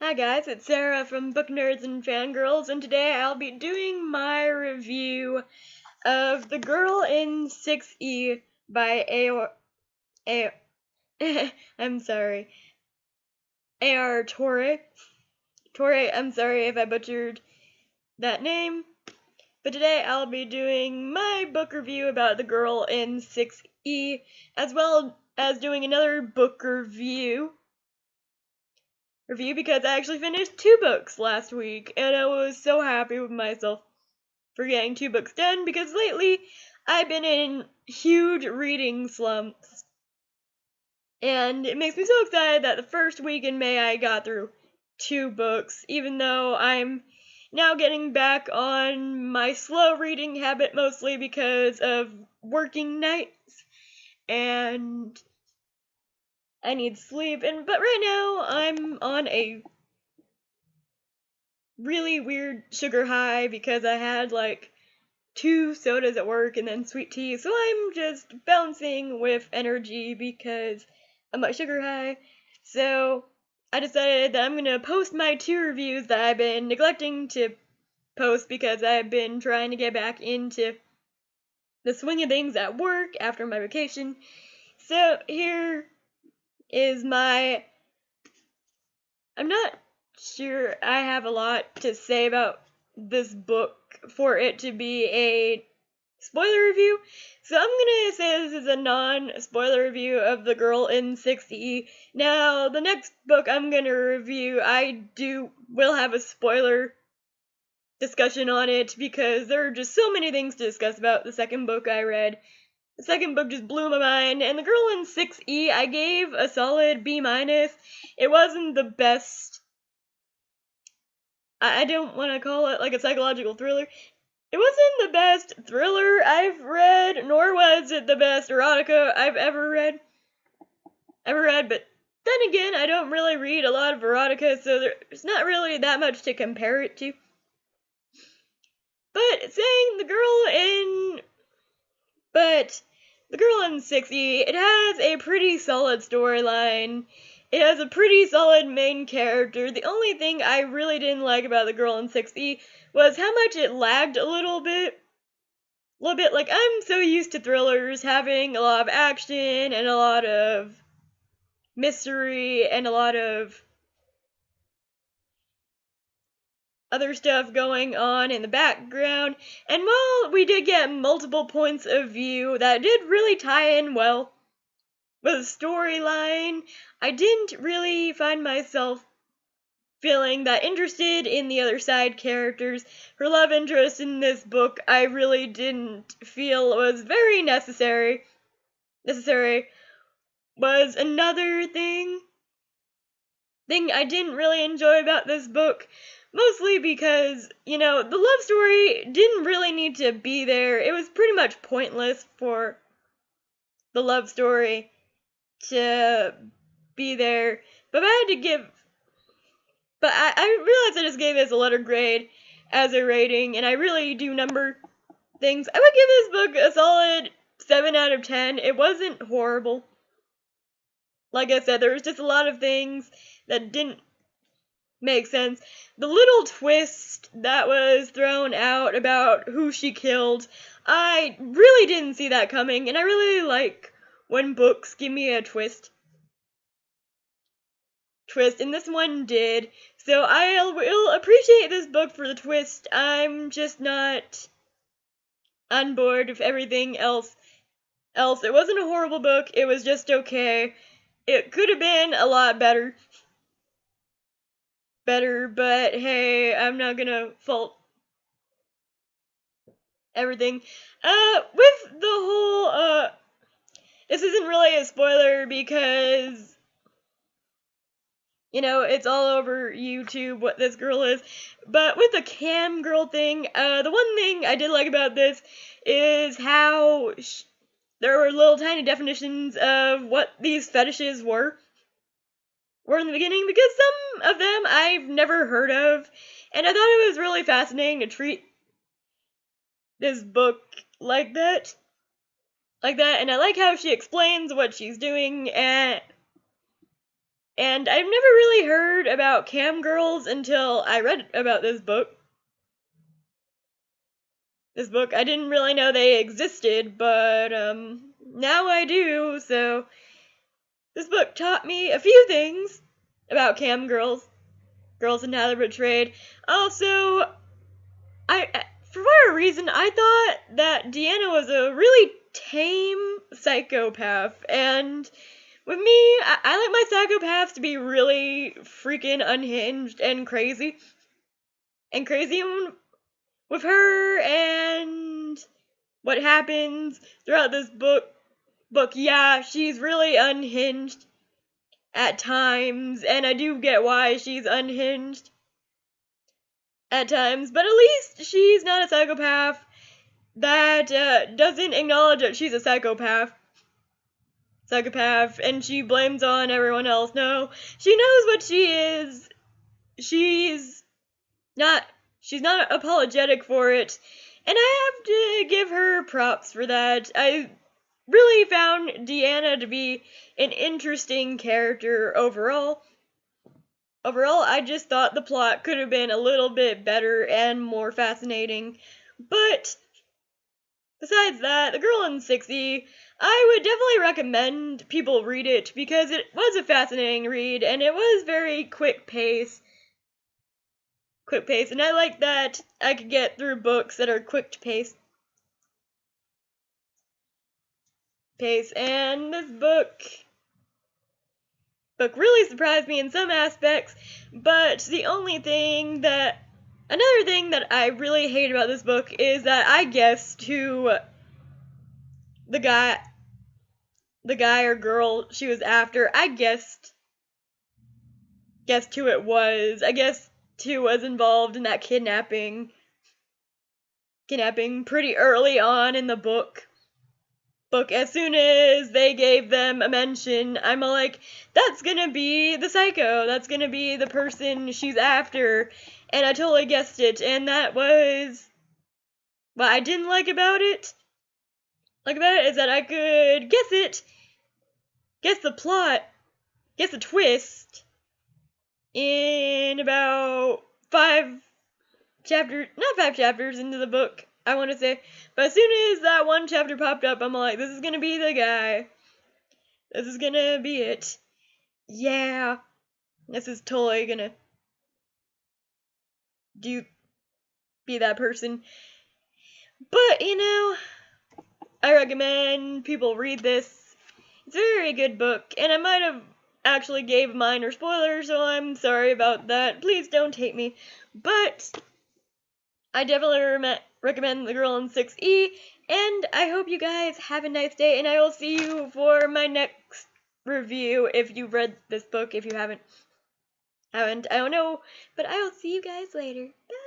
Hi guys, it's Sarah from Book Nerds and Fangirls, and today I'll be doing my review of The Girl in 6E by I'm sorry, A.R. Torre. Torre, I'm sorry if I butchered that name, but today I'll be doing my book review about The Girl in 6E, as well as doing another book review because I actually finished 2 books last week, and I was so happy with myself for getting 2 books done, because lately I've been in huge reading slumps, and it makes me so excited that the first week in May I got through 2 books, even though I'm now getting back on my slow reading habit, mostly because of working nights, and I need sleep, but right now I'm on a really weird sugar high because I had like 2 sodas at work and then sweet tea, so I'm just bouncing with energy because of my sugar high. So I decided that I'm gonna post my 2 reviews that I've been neglecting to post because I've been trying to get back into the swing of things at work after my vacation. So here is I'm not sure I have a lot to say about this book for it to be a spoiler review, so I'm gonna say this is a non-spoiler review of The Girl in 6E. Now, the next book I'm gonna review, will have a spoiler discussion on it because there are just so many things to discuss about the second book I read. The second book just blew my mind, and The Girl in 6E I gave a solid B-. It wasn't the best. I don't want to call it like a psychological thriller. It wasn't the best thriller I've read, nor was it the best erotica I've ever read. But then again, I don't really read a lot of erotica, so there's not really that much to compare it to. But The Girl in 6E, it has a pretty solid storyline. It has a pretty solid main character. The only thing I really didn't like about The Girl in 6E was how much it lagged a little bit. Like, I'm so used to thrillers having a lot of action and a lot of mystery and a lot of other stuff going on in the background. And while we did get multiple points of view that did really tie in well with the storyline, I didn't really find myself feeling that interested in the other side characters. Her love interest in this book I really didn't feel was very necessary. Was another thing I didn't really enjoy about this book, mostly because, the love story didn't really need to be there. It was pretty much pointless for the love story to be there. But I realized I just gave this a letter grade as a rating, and I really do number things. I would give this book a solid 7 out of 10. It wasn't horrible. Like I said, there was just a lot of things that didn't make sense. The little twist that was thrown out about who she killed, I really didn't see that coming, and I really like when books give me a twist, and this one did, so I will appreciate this book for the twist. I'm just not on board with everything else. It wasn't a horrible book, it was just okay. It could have been a lot better, but hey, I'm not gonna fault everything. With the whole, this isn't really a spoiler because, it's all over YouTube what this girl is, but with the cam girl thing, the one thing I did like about this is how there were little tiny definitions of what these fetishes were in the beginning, because some of them I've never heard of, and I thought it was really fascinating to treat this book like that, and I like how she explains what she's doing, and And I've never really heard about cam girls until I read about this book. I didn't really know they existed, but now I do, so this book taught me a few things about cam girls and how they're portrayed. Also, for whatever reason, I thought that Deanna was a really tame psychopath, and with me, I like my psychopaths to be really freaking unhinged and crazy. And crazy with her and what happens throughout this book, yeah, she's really unhinged at times, and I do get why she's unhinged at times, but at least she's not a psychopath that doesn't acknowledge that she's a psychopath, and she blames on everyone else. No, she knows what she is. She's not apologetic for it, and I have to give her props for that. I really found Deanna to be an interesting character overall. I just thought the plot could have been a little bit better and more fascinating, but besides that, The Girl in 6E, I would definitely recommend people read it because it was a fascinating read and it was very quick pace, and I like that I could get through books that are quick pace. And this book really surprised me in some aspects, but another thing that I really hate about this book is that I guessed who the guy or girl she was after. I guessed who it was. I guessed who was involved in that kidnapping pretty early on in the book. As soon as they gave them a mention, I'm all like, that's gonna be the psycho, that's gonna be the person she's after, and I totally guessed it, and that was what I didn't like about it. Is that I could guess the plot, guess the twist in about not 5 chapters into the book, I want to say. But as soon as that one chapter popped up, I'm like, this is gonna be the guy. This is gonna be it. Yeah. This is totally gonna be that person. But, I recommend people read this. It's a very good book, and I might have actually gave minor spoilers, so I'm sorry about that. Please don't hate me. But I definitely recommend The Girl in 6E, and I hope you guys have a nice day, and I will see you for my next review if you've read this book. If you haven't, I don't know, but I will see you guys later. Bye!